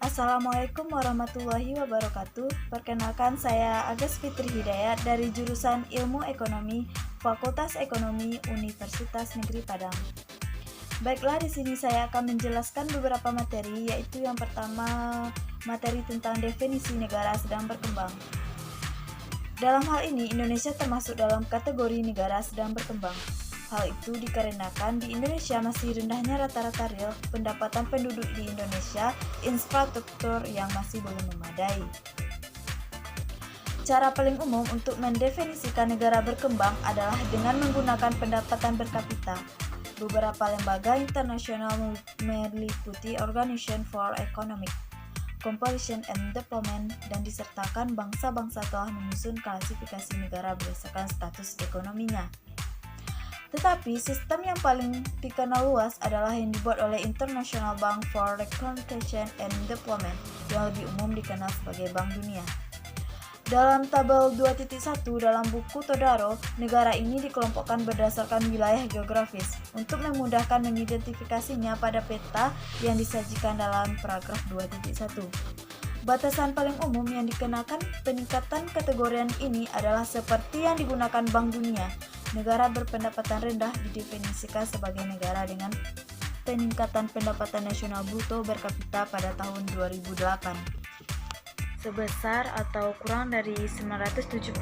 Assalamualaikum warahmatullahi wabarakatuh. Perkenalkan, saya Agus Fitri Hidayat dari jurusan Ilmu Ekonomi, Fakultas Ekonomi Universitas Negeri Padang. Baiklah, di sini saya akan menjelaskan beberapa materi, yaitu yang pertama, materi tentang definisi negara sedang berkembang. Dalam hal ini, Indonesia termasuk dalam kategori negara sedang berkembang. Hal itu dikarenakan di Indonesia masih rendahnya rata-rata real pendapatan penduduk di Indonesia, infrastruktur yang masih belum memadai. Cara paling umum untuk mendefinisikan negara berkembang adalah dengan menggunakan pendapatan per kapita. Beberapa lembaga internasional meliputi Organization for Economic Cooperation and Development dan disertakan bangsa-bangsa telah menyusun klasifikasi negara berdasarkan status ekonominya. Tetapi sistem yang paling dikenal luas adalah yang dibuat oleh International Bank for Reconstruction and Development yang lebih umum dikenal sebagai Bank Dunia. Dalam tabel 2.1 dalam buku Todaro, negara ini dikelompokkan berdasarkan wilayah geografis untuk memudahkan mengidentifikasinya pada peta yang disajikan dalam paragraf 2.1. Batasan paling umum yang dikenakan peningkatan kategorian ini adalah seperti yang digunakan Bank Dunia. Negara berpendapatan rendah didefinisikan sebagai negara dengan peningkatan pendapatan nasional bruto per kapita pada tahun 2008 sebesar atau kurang dari $975.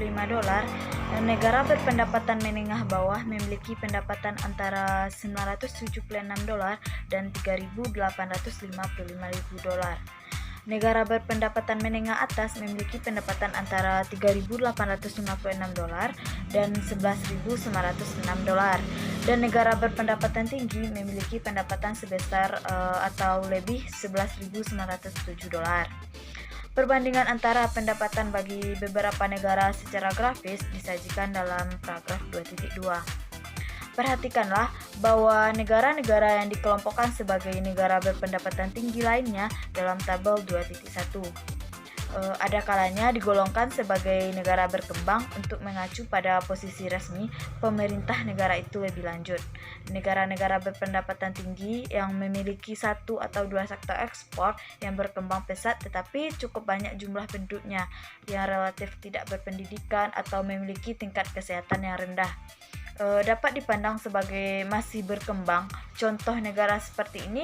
Negara berpendapatan menengah bawah memiliki pendapatan antara $976 dan $3.855. Negara berpendapatan menengah atas memiliki pendapatan antara $3.856 dan $11.906, dan negara berpendapatan tinggi memiliki pendapatan sebesar atau lebih $11.907. Perbandingan antara pendapatan bagi beberapa negara secara grafis disajikan dalam paragraf 2.2. Perhatikanlah bahwa negara-negara yang dikelompokkan sebagai negara berpendapatan tinggi lainnya dalam tabel 2.1 ada kalanya digolongkan sebagai negara berkembang untuk mengacu pada posisi resmi pemerintah negara itu lebih lanjut. Negara-negara berpendapatan tinggi yang memiliki satu atau dua sektor ekspor yang berkembang pesat tetapi cukup banyak jumlah penduduknya yang relatif tidak berpendidikan atau memiliki tingkat kesehatan yang rendah dapat dipandang sebagai masih berkembang. Contoh negara seperti ini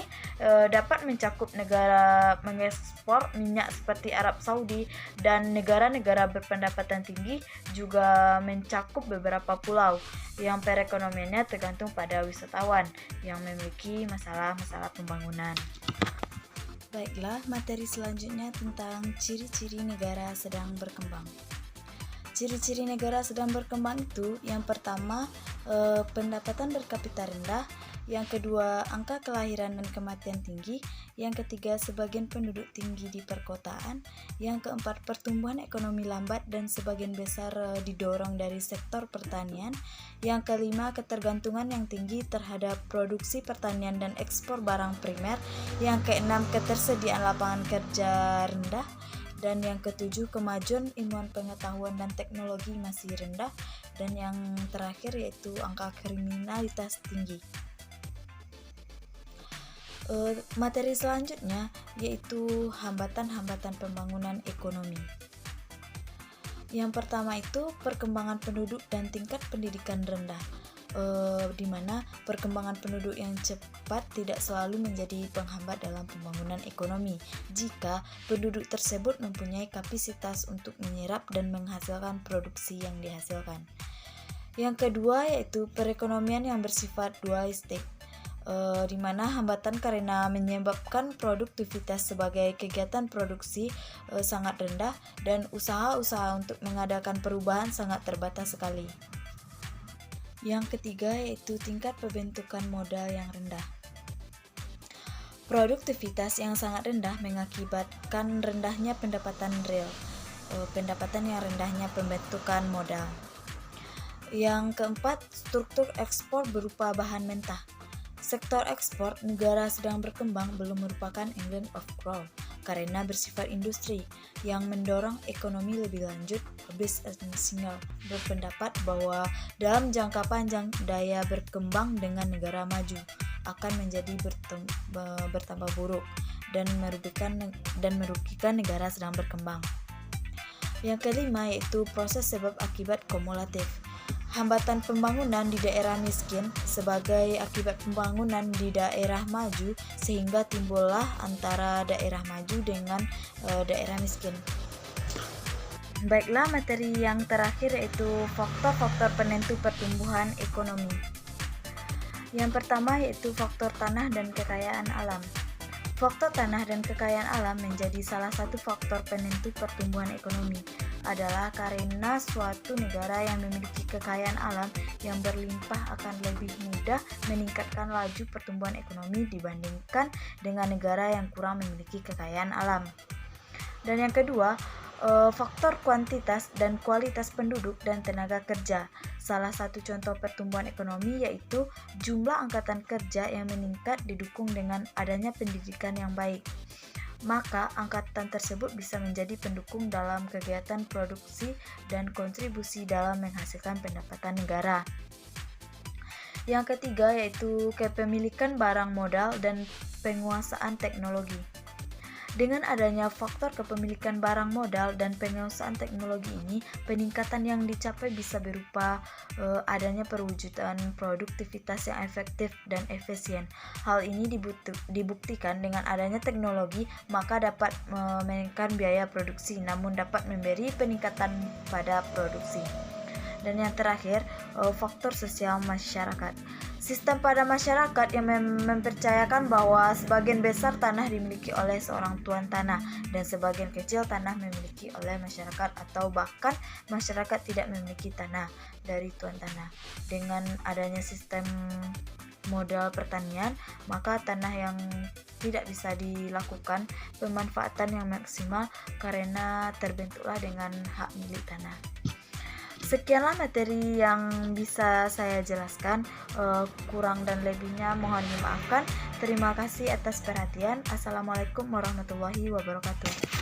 dapat mencakup negara mengekspor minyak seperti Arab Saudi, dan negara-negara berpendapatan tinggi juga mencakup beberapa pulau yang perekonomiannya tergantung pada wisatawan yang memiliki masalah-masalah pembangunan. Baiklah, materi selanjutnya tentang ciri-ciri negara sedang berkembang. Ciri-ciri negara sedang berkembang itu, yang pertama, pendapatan per kapita rendah, yang kedua, angka kelahiran dan kematian tinggi, yang ketiga, sebagian penduduk tinggi di perkotaan, yang keempat, pertumbuhan ekonomi lambat dan sebagian besar didorong dari sektor pertanian, yang kelima, ketergantungan yang tinggi terhadap produksi pertanian dan ekspor barang primer, yang keenam, ketersediaan lapangan kerja rendah, dan yang ketujuh, kemajuan ilmuwan pengetahuan dan teknologi masih rendah, dan yang terakhir yaitu angka kriminalitas tinggi. Materi selanjutnya yaitu hambatan-hambatan pembangunan ekonomi. Yang pertama itu perkembangan penduduk dan tingkat pendidikan rendah. Di mana perkembangan penduduk yang cepat tidak selalu menjadi penghambat dalam pembangunan ekonomi jika penduduk tersebut mempunyai kapasitas untuk menyerap dan menghasilkan produksi yang dihasilkan. Yang kedua yaitu perekonomian yang bersifat dualistik, di mana hambatan karena menyebabkan produktivitas sebagai kegiatan produksi sangat rendah dan usaha-usaha untuk mengadakan perubahan sangat terbatas sekali. Yang ketiga yaitu tingkat pembentukan modal yang rendah. Produktivitas yang sangat rendah mengakibatkan rendahnya pendapatan real, pendapatan yang rendahnya pembentukan modal. Yang keempat, struktur ekspor berupa bahan mentah. Sektor ekspor negara sedang berkembang belum merupakan engine of growth karena bersifat industri yang mendorong ekonomi lebih lanjut. Business Singer berpendapat bahwa dalam jangka panjang daya berkembang dengan negara maju akan menjadi bertambah buruk dan merugikan negara sedang berkembang. Yang kelima yaitu proses sebab akibat kumulatif. Hambatan pembangunan di daerah miskin sebagai akibat pembangunan di daerah maju, sehingga timbullah antara daerah maju dengan daerah miskin. Baiklah, materi yang terakhir yaitu faktor-faktor penentu pertumbuhan ekonomi. Yang pertama yaitu faktor tanah dan kekayaan alam. Faktor tanah dan kekayaan alam menjadi salah satu faktor penentu pertumbuhan ekonomi. Adalah karena suatu negara yang memiliki kekayaan alam yang berlimpah akan lebih mudah meningkatkan laju pertumbuhan ekonomi dibandingkan dengan negara yang kurang memiliki kekayaan alam. Dan yang kedua, faktor kuantitas dan kualitas penduduk dan tenaga kerja. Salah satu contoh pertumbuhan ekonomi yaitu jumlah angkatan kerja yang meningkat didukung dengan adanya pendidikan yang baik. Maka angkatan tersebut bisa menjadi pendukung dalam kegiatan produksi dan kontribusi dalam menghasilkan pendapatan negara. Yang ketiga yaitu kepemilikan barang modal dan penguasaan teknologi. Dengan adanya faktor kepemilikan barang modal dan penguasaan teknologi ini, peningkatan yang dicapai bisa berupa adanya perwujudan produktivitas yang efektif dan efisien. Hal ini dibuktikan dengan adanya teknologi, maka dapat menaikkan biaya produksi, namun dapat memberi peningkatan pada produksi. Dan yang terakhir, faktor sosial masyarakat. Sistem pada masyarakat yang mempercayakan bahwa sebagian besar tanah dimiliki oleh seorang tuan tanah dan sebagian kecil tanah memiliki oleh masyarakat, atau bahkan masyarakat tidak memiliki tanah dari tuan tanah. Dengan adanya sistem modal pertanian, maka tanah yang tidak bisa dilakukan pemanfaatan yang maksimal karena terbentuklah dengan hak milik tanah. Sekianlah materi yang bisa saya jelaskan, kurang dan lebihnya mohon dimaafkan. Terima kasih atas perhatian. Assalamualaikum warahmatullahi wabarakatuh.